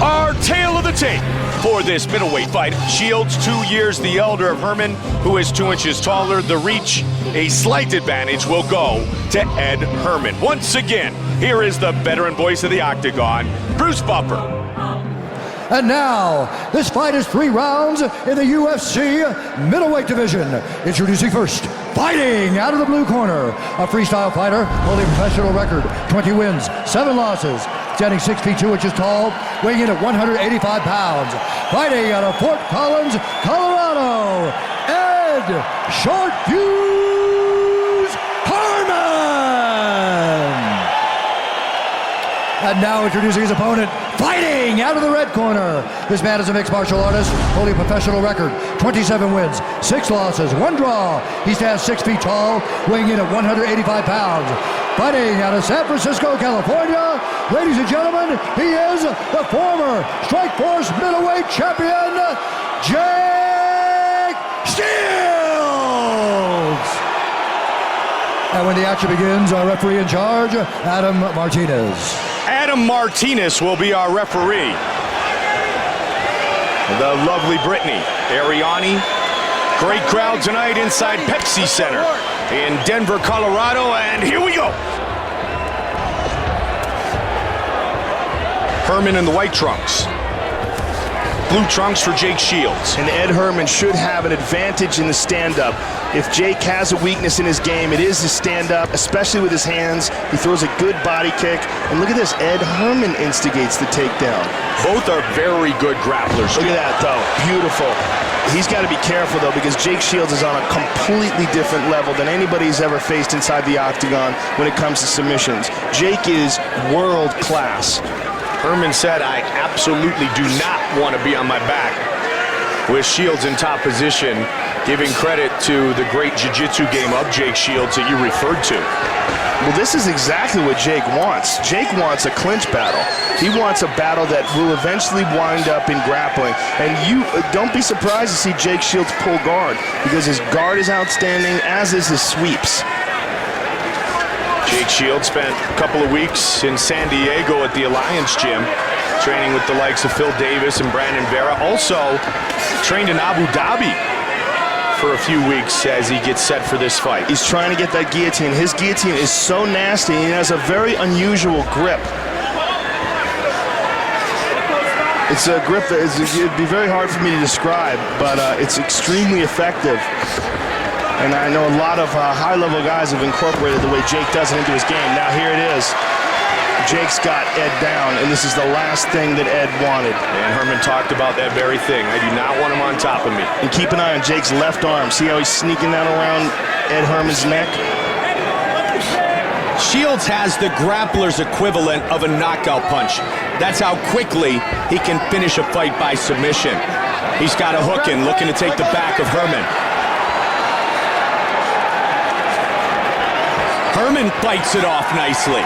Our tale of the tape for this middleweight fight. Shields 2 years the elder of Herman, who is 2 inches taller. The reach, a slight advantage, will go to Ed Herman. Once again, here is the veteran voice of the Octagon, Bruce Buffer. And now, this fight is 3 rounds in the UFC middleweight division. Introducing first, fighting out of the blue corner, a freestyle fighter holding a professional record, 20 wins, 7 losses, standing 6 feet 2 inches tall, weighing in at 185 pounds. Fighting out of Fort Collins, Colorado, Ed Short Fuse Herman. And now introducing his opponent, fighting out of the red corner. This man is a mixed martial artist, holding a professional record, 27 wins, 6 losses, 1 draw. He stands 6 feet tall, weighing in at 185 pounds. Fighting out of San Francisco, California, ladies and gentlemen, he is the former Strikeforce middleweight champion, Jake Shields. And when the action begins, our referee in charge, Adam Martinez. Adam Martinez will be our referee. The lovely Brittany Ariani. Great crowd tonight inside Pepsi Center in Denver, Colorado, and here we go. Herman in the white trunks. Blue trunks for Jake Shields. And Ed Herman should have an advantage in the stand-up. If Jake has a weakness in his game, it is his stand-up, especially with his hands. He throws a good body kick. And look at this, Ed Herman instigates the takedown. Both are very good grapplers. Look at that, though. Beautiful. He's got to be careful, though, because Jake Shields is on a completely different level than anybody he's ever faced inside the octagon when it comes to submissions. Jake is world class. Herman said, I absolutely do not want to be on my back. With Shields in top position, giving credit to the great jiu-jitsu game of Jake Shields that you referred to. Well, this is exactly what Jake wants. Jake wants a clinch battle. He wants a battle that will eventually wind up in grappling. And you don't be surprised to see Jake Shields pull guard, because his guard is outstanding, as is his sweeps. Jake Shields spent a couple of weeks in San Diego at the Alliance Gym, training with the likes of Phil Davis and Brandon Vera. Also trained in Abu Dhabi for a few weeks as he gets set for this fight. He's trying to get that guillotine. His guillotine is so nasty. He has a very unusual grip. It's a grip that it'd be very hard for me to describe, but it's extremely effective. And I know a lot of high-level guys have incorporated the way Jake does it into his game. Now here it is. Jake's got Ed down, and this is the last thing that Ed wanted. And Herman talked about that very thing. I do not want him on top of me. And keep an eye on Jake's left arm. See how he's sneaking that around Ed Herman's neck? Shields has the grappler's equivalent of a knockout punch. That's how quickly he can finish a fight by submission. He's got a hook in, looking to take the back of Herman. Herman bites it off nicely.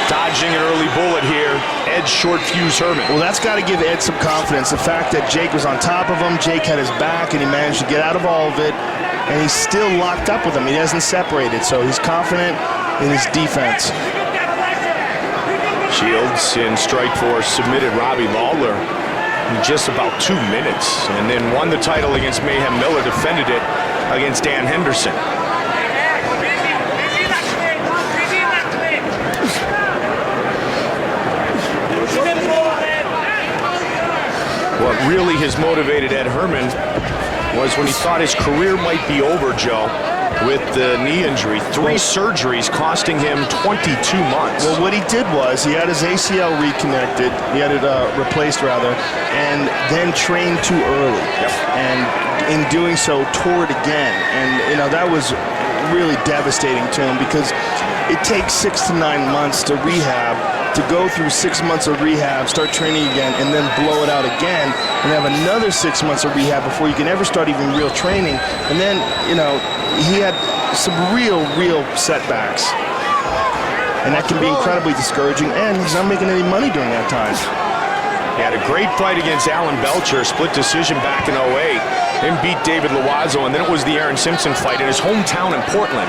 Dodging an early bullet here, Ed Short Fuse Herman. Well, that's got to give Ed some confidence. The fact that Jake was on top of him, Jake had his back, and he managed to get out of all of it, and he's still locked up with him. He hasn't separated, so he's confident in his defense. Shields in Strikeforce submitted Robbie Lawler in just about 2 minutes, and then won the title against Mayhem Miller, defended it against Dan Henderson. What really has motivated Ed Herman was when he thought his career might be over, Joe, with the knee injury. 3 surgeries costing him 22 months. Well, what he did was he had his ACL reconnected, he had it replaced rather, and then trained too early. Yep. And in doing so, tore it again. And, you know, that was really devastating to him, because it takes 6 to 9 months to rehab, to go through 6 months of rehab, start training again, and then blow it out again, and have another 6 months of rehab before you can ever start even real training. And then, you know, he had some real setbacks. And that can be incredibly discouraging, and he's not making any money during that time. He had a great fight against Alan Belcher, split decision back in 08. Then beat David Loiseau, and then it was the Aaron Simpson fight in his hometown in Portland.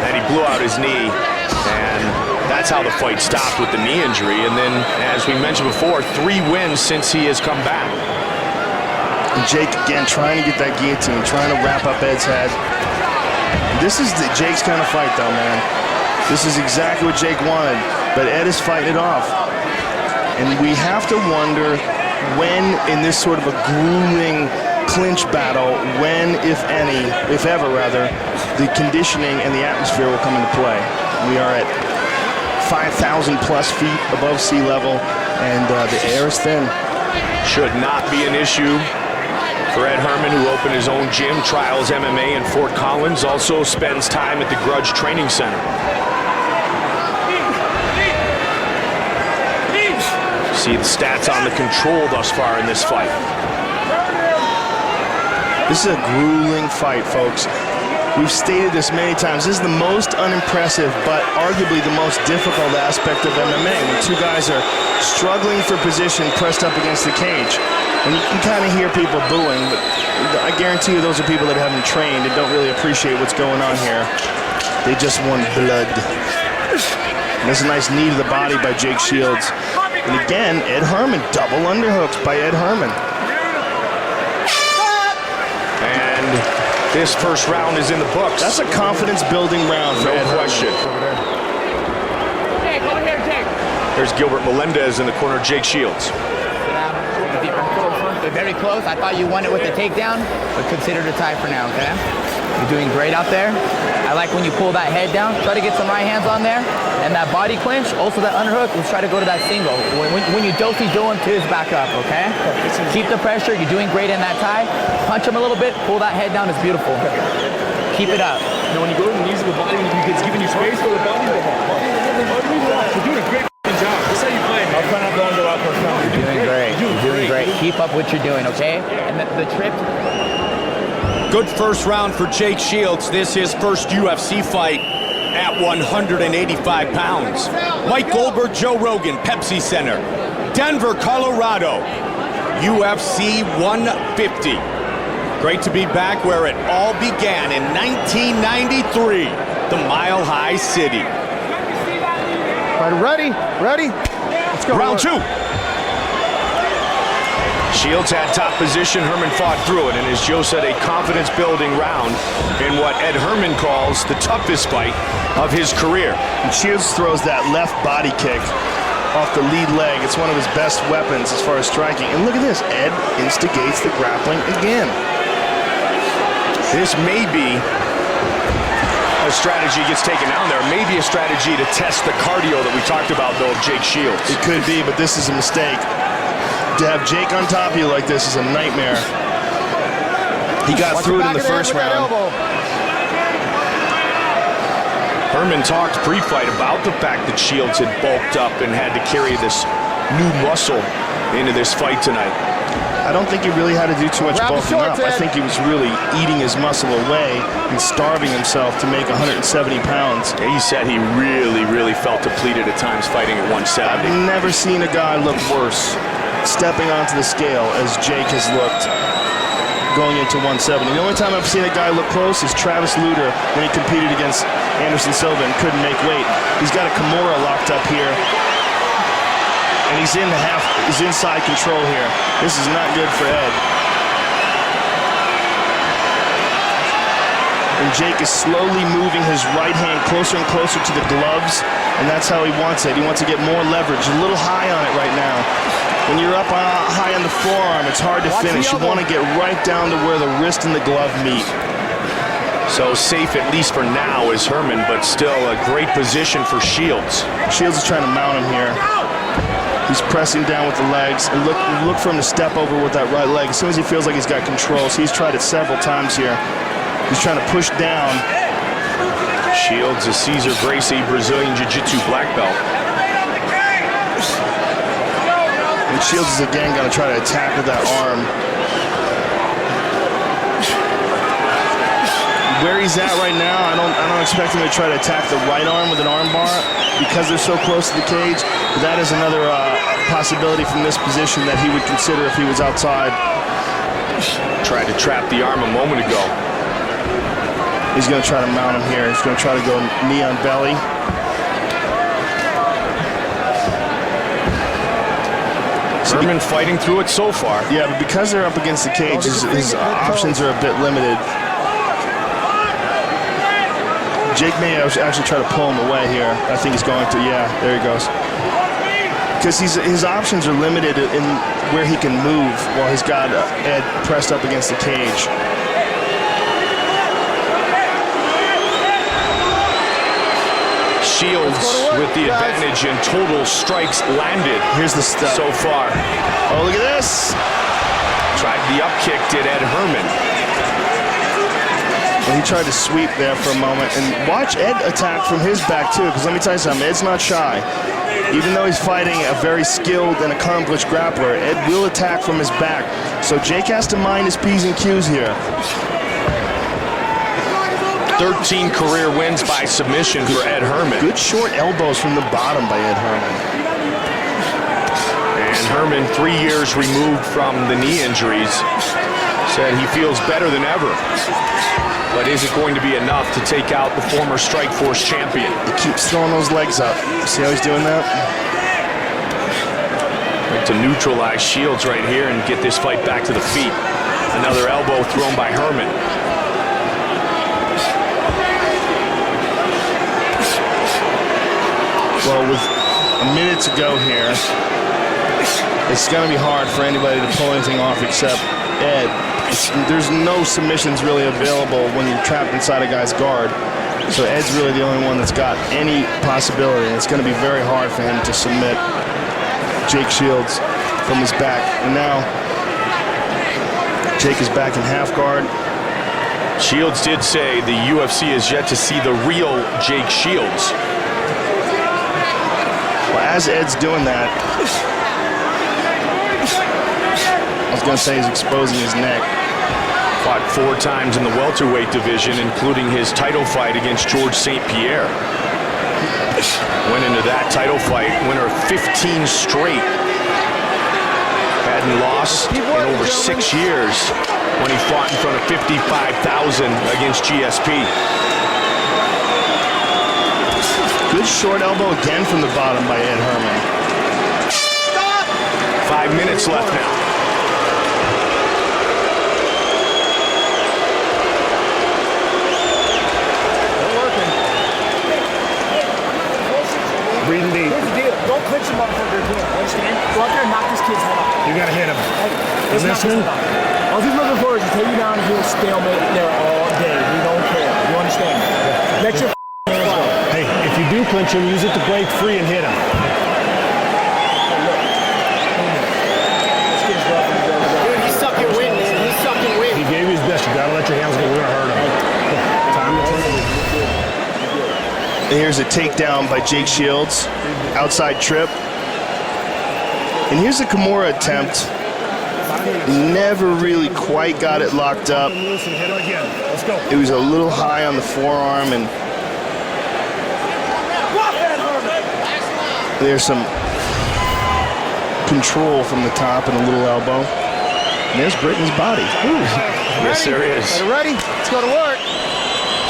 And he blew out his knee, and That's how the fight stopped with the knee injury. And then, as we mentioned before, 3 wins since he has come back. And Jake, again, trying to get that guillotine, trying to wrap up Ed's head. This is Jake's kind of fight, though, man. This is exactly what Jake wanted, but Ed is fighting it off. And we have to wonder when, in this sort of a grueling clinch battle, when, if any, if ever rather, the conditioning and the atmosphere will come into play. We are at 5,000 plus feet above sea level, and the air is thin. Should not be an issue for Ed Herman, who opened his own gym, Trials MMA in Fort Collins, also spends time at the Grudge Training Center. See the stats on the control thus far in this fight. This is a grueling fight, folks. We've stated this many times. This is the most unimpressive, but arguably the most difficult aspect of MMA, when 2 guys are struggling for position pressed up against the cage. And you can kind of hear people booing, but I guarantee you those are people that haven't trained and don't really appreciate what's going on here. They just want blood. And there's a nice knee to the body by Jake Shields. And again, Ed Herman, double underhooks by Ed Herman. And this first round is in the books. That's a confidence-building round for Ed question. Jake, over here, Jake. There's Gilbert Melendez in the corner, Jake Shields. They're very close. I thought you won it with the takedown, but consider it a tie for now, okay? You're doing great out there. I like when you pull that head down. Try to get some right hands on there. And that body clinch, also that underhook, let's try to go to that single. When you do him to his back up, okay? Keep the pressure. You're doing great in that tie. Punch him a little bit. Pull that head down. It's beautiful. Keep it up. Now, when you go to the knees of the body, he's giving you space for the body. You're doing a great job. That's how you play, man. You're doing great. You're doing great. Keep up what you're doing, okay? And the trip. Good first round for Jake Shields. This his first UFC fight at 185 pounds. Mike Goldberg, Joe Rogan, Pepsi Center, Denver, Colorado, UFC 150. Great to be back where it all began in 1993, the Mile High City. All right, ready? Let's go. Round 2. Shields had top position. Herman fought through it, and as Joe said, a confidence-building round in what Ed Herman calls the toughest fight of his career. And Shields throws that left body kick off the lead leg. It's one of his best weapons as far as striking. And look at this. Ed instigates the grappling again. This may be a strategy gets taken down there. Maybe a strategy to test the cardio that we talked about, though, of Jake Shields. It could be, but this is a mistake. To have Jake on top of you like this is a nightmare. He got through it in the first round. Herman talked pre-fight about the fact that Shields had bulked up and had to carry this new muscle into this fight tonight. I don't think he really had to do too much bulking up. I think he was really eating his muscle away and starving himself to make 170 pounds. He said he really felt depleted at times fighting at 170. I've never seen a guy look worse stepping onto the scale as Jake has looked going into 170. The only time I've seen a guy look close is Travis Lutter when he competed against Anderson Silva and couldn't make weight. He's got a Kimura locked up here. And he's inside control here. This is not good for Ed. And Jake is slowly moving his right hand closer and closer to the gloves, and that's how he wants it. He wants to get more leverage, a little high on it right now. When you're up high on the forearm, it's hard to finish. You want to get right down to where the wrist and the glove meet. So safe, at least for now, is Herman, but still a great position for Shields. Shields is trying to mount him here. He's pressing down with the legs, and look for him to step over with that right leg as soon as he feels like he's got control. So he's tried it several times here. He's trying to push down. Shields, a Cesar Gracie Brazilian Jiu-Jitsu black belt. And Shields is again going to try to attack with that arm. Where he's at right now, I don't expect him to try to attack the right arm with an arm bar because they're so close to the cage. But that is another possibility from this position that he would consider if he was outside. Tried to trap the arm a moment ago. He's going to try to mount him here. He's going to try to go knee on belly. Herman fighting through it so far. Yeah, but because they're up against the cage, his options are a bit limited. Jake may actually try to pull him away here. I think he's going to. Yeah, there he goes. Because his options are limited in where he can move while he's got Ed pressed up against the cage. Shields with the advantage in total strikes landed. Here's the step so far. Oh, look at this. Tried the up kick, did Ed Herman. And he tried to sweep there for a moment. And watch Ed attack from his back, too, because let me tell you something, Ed's not shy. Even though he's fighting a very skilled and accomplished grappler, Ed will attack from his back. So Jake has to mind his P's and Q's here. 13 career wins by submission for Ed Herman. Good short elbows from the bottom by Ed Herman. And Herman, 3 years removed from the knee injuries, said he feels better than ever. But is it going to be enough to take out the former Strikeforce champion? He keeps throwing those legs up. See how he's doing that? Like to neutralize Shields right here and get this fight back to the feet. Another elbow thrown by Herman. Well, with a minute to go here, it's going to be hard for anybody to pull anything off except Ed. There's no submissions really available when you're trapped inside a guy's guard. So Ed's really the only one that's got any possibility. And it's going to be very hard for him to submit Jake Shields from his back. And now Jake is back in half guard. Shields did say the UFC is yet to see the real Jake Shields. Well, as Ed's doing that, I was going to say he's exposing his neck. Fought 4 times in the welterweight division, including his title fight against George St. Pierre. Went into that title fight, winner of 15 straight. Hadn't lost in over 6 years when he fought in front of 55,000 against GSP. Good short elbow again from the bottom by Ed Herman. 5 minutes left now. Breathing deep. Here's the deal. Don't clinch him motherfucker again. Understand? Go out there and knock this kid's head off. You gotta hit him. Let's knock his head off. All he's looking for is to take you down and do a stalemate there all day. We don't care. You understand? Let your hands go. Hey, if you do clinch him, use it to break free and hit him. Dude, he's sucking wind, man. He's sucking wind. He gave you his best. You gotta let your hands go. We're gonna hurt him. Time to turn it. And here's a takedown by Jake Shields. Outside trip. And here's a Kimura attempt. Never really quite got it locked up. Hit him again. Let's go. It was a little high on the forearm, and there's some control from the top and a little elbow. And there's Britton's body. Ooh. Yes, there is. Ready? Let's go to work.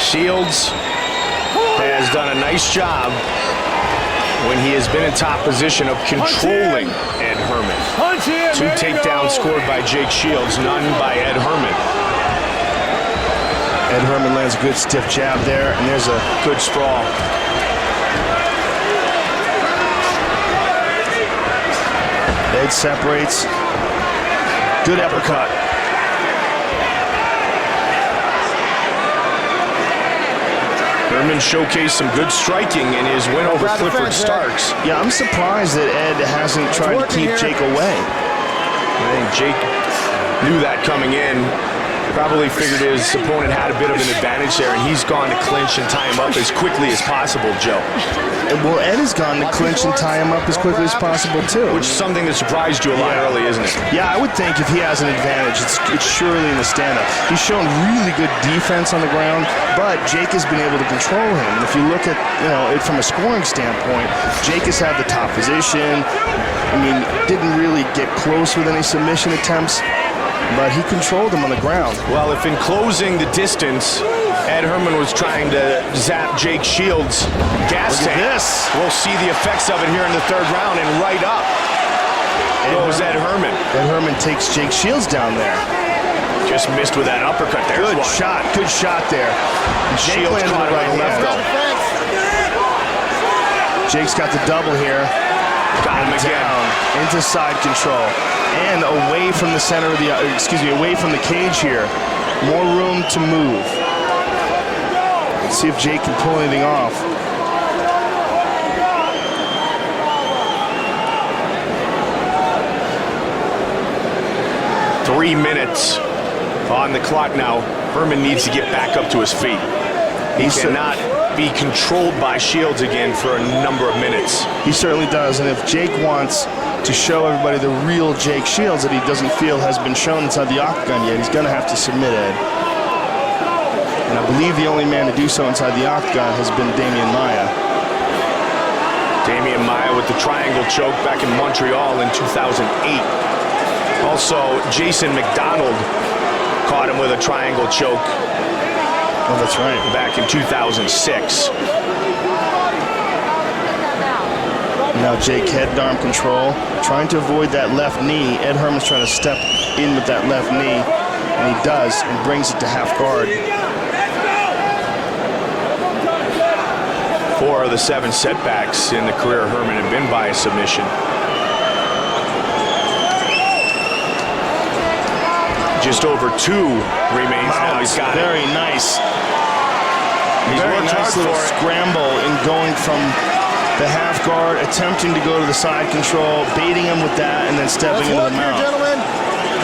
Shields has done a nice job when he has been in top position of controlling Ed Herman. 2 takedowns scored by Jake Shields, none by Ed Herman. Ed Herman lands a good stiff jab there, and there's a Good sprawl. Ed separates. Good uppercut. Herman showcased some good striking in his win over Clifford Starks. Yeah, I'm surprised that Ed hasn't tried to keep Jake away. I think Jake knew that coming in. Probably figured his opponent had a bit of an advantage there, and he's gone to clinch and tie him up as quickly as possible, Joe. Well, Ed has gone to clinch and tie him up as quickly as possible, too. Which is something that surprised you a lot early, isn't it? Yeah, I would think if he has an advantage, it's surely in the stand-up. He's shown really good defense on the ground, but Jake has been able to control him. And if you look at it from a scoring standpoint, Jake has had the top position. I mean, didn't really get close with any submission attempts, but he controlled him on the ground. Well, if in closing the distance, Ed Herman was trying to zap Jake Shields' gas Look at tank, this. we'll see the effects of it here in the 3rd round and right up. goes Ed Herman. Ed Herman takes Jake Shields down there. Just missed with that uppercut there. Good shot there. Jake Shields landed caught the it right on the left hand. Jake's got the double here. Got him again. Down into side control and away from the center of the, away from the cage here. More room to move. Let's see if Jake can pull anything off. Three minutes on the clock now. Herman needs to get back up to his feet. He cannot be controlled by Shields again for a number of minutes. He certainly does, and if Jake wants to show everybody the real Jake Shields that he doesn't feel has been shown inside the octagon yet, he's going to have to submit, Ed. And I believe the only man to do so inside the octagon has been Damian Maia. Damian Maia with the triangle choke back in Montreal in 2008. Also, Jason McDonald caught him with a triangle choke. Oh, that's right. Back in 2006. Now Jake head and arm control, trying to avoid that left knee. Ed Herman's trying to step in with that left knee, and he does, and brings it to half guard. 4 of the 7 setbacks in the career of Herman have been by a submission. Just over 2 remains now. He's got very it. Nice. He's Very worked nice hard little for it. scramble in going from the half guard, attempting to go to the side control, baiting him with that, and then stepping into the mount.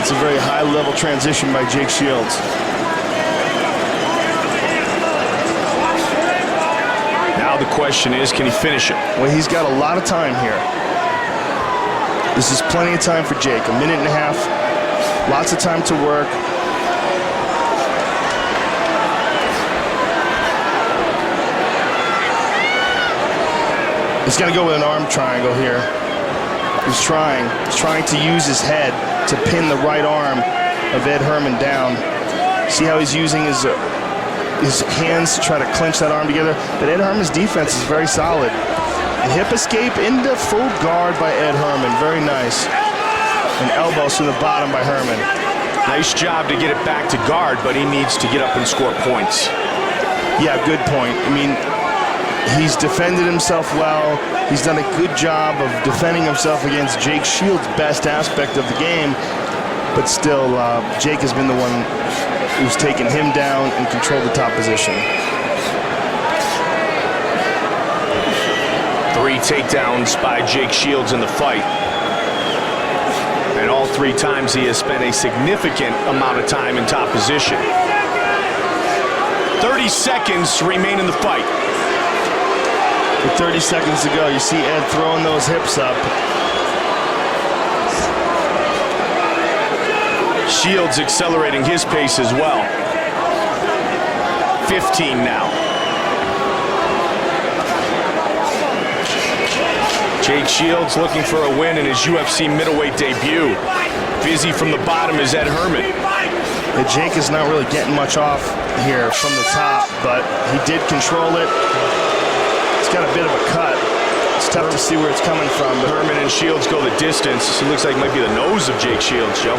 It's a very high-level transition by Jake Shields. Now the question is, can he finish it? Well, he's got a lot of time here. This is plenty of time for Jake. A minute and a half. Lots of time to work. He's going to go with an arm triangle here. He's trying to use his head to pin the right arm of Ed Herman down. See how he's using his hands to try to clinch that arm together? But Ed Herman's defense is very solid. And hip escape into full guard by Ed Herman. Very nice. And elbows from the bottom by Herman. Nice job to get it back to guard, but he needs to get up and score points. Yeah, good point. I mean, he's defended himself well. He's done a good job of defending himself against Jake Shields' best aspect of the game. But still, Jake has been the one who's taken him down and controlled the top position. 3 takedowns by Jake Shields in the fight. And all 3 times he has spent a significant amount of time in top position. 30 seconds remain in the fight. With 30 seconds to go, you see Ed throwing those hips up. Shields accelerating his pace as well. 15 now. Jake Shields looking for a win in his UFC middleweight debut. Busy from the bottom is Ed Herman. Jake is not really getting much off here from the top, but he did control it. It's got a bit of a cut. It's tough to see where it's coming from. But Herman and Shields go the distance. It looks like it might be the nose of Jake Shields, Joe.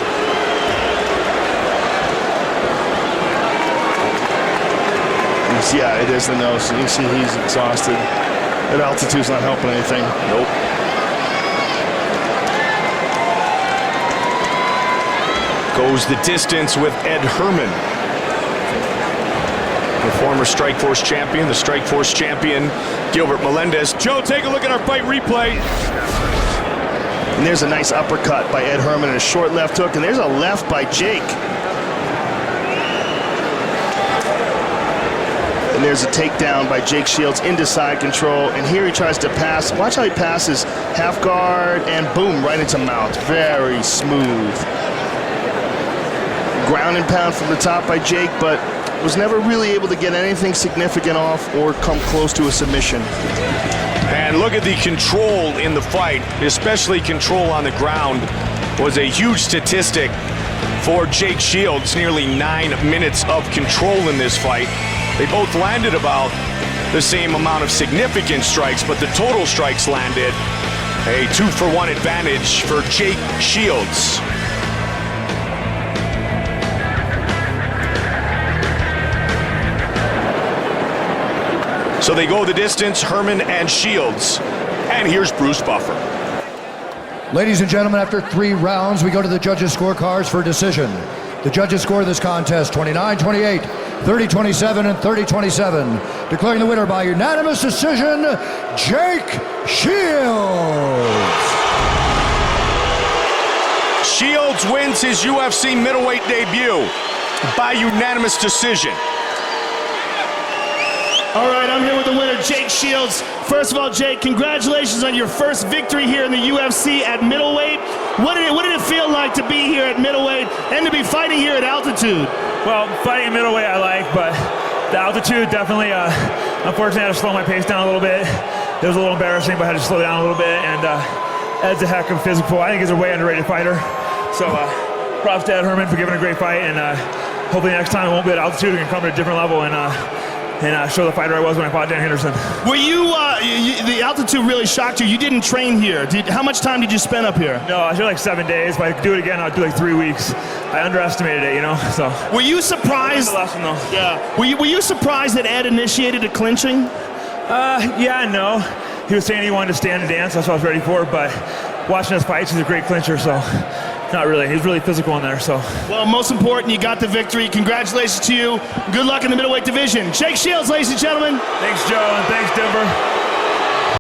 Yeah, it is the nose. You see he's exhausted. That altitude's not helping anything. Nope. Goes the distance with Ed Herman. The former Strikeforce champion, the Strikeforce champion, Gilbert Melendez. Joe, take a look at our fight replay. And there's a nice uppercut by Ed Herman and a short left hook, and there's a left by Jake. And there's a takedown by Jake Shields into side control, and here he tries to pass. Watch how he passes, half guard, and boom, right into mount. Very smooth. Ground and pound from the top by Jake, but was never really able to get anything significant off or come close to a submission. And look at the control in the fight, especially control on the ground was a huge statistic for Jake Shields. Nearly 9 minutes of control in this fight. They both landed about the same amount of significant strikes, but the total strikes landed A 2-for-1 advantage for Jake Shields. So they go the distance, Herman and Shields. And here's Bruce Buffer. Ladies and gentlemen, after 3 rounds, we go to the judges' scorecards for decision. The judges score this contest 29-28, 30-27, and 30-27. Declaring the winner by unanimous decision, Jake Shields. Shields wins his UFC middleweight debut by unanimous decision. All right, I'm here with the winner, Jake Shields. First of all, Jake, congratulations on your first victory here in the UFC at middleweight. What did it feel like to be here at middleweight and to be fighting here at altitude? Well, fighting at middleweight I like, but the altitude definitely, unfortunately I had to slow my pace down a little bit. It was a little embarrassing, but I had to slow down a little bit, and Ed's a heck of a physical. I think he's a way underrated fighter. So props to Ed Herman for giving a great fight, and hopefully next time it won't be at altitude, it can come to a different level and show the fighter I was when I fought Dan Henderson. Were you, the altitude really shocked you? You didn't train here. How much time did you spend up here? No, I was here like 7 days, but I could do it again, I'd do like 3 weeks. I underestimated it, you know, so. Were you surprised? Lesson, though. Yeah. Were you surprised that Ed initiated a clinching? Yeah and no. He was saying he wanted to stand and dance, that's what I was ready for, but watching his fights, he's a great clincher, so. Not really. He's really physical in there, so. Well, most important, you got the victory. Congratulations to you. Good luck in the middleweight division. Jake Shields, ladies and gentlemen. Thanks, Joe, and thanks, Denver.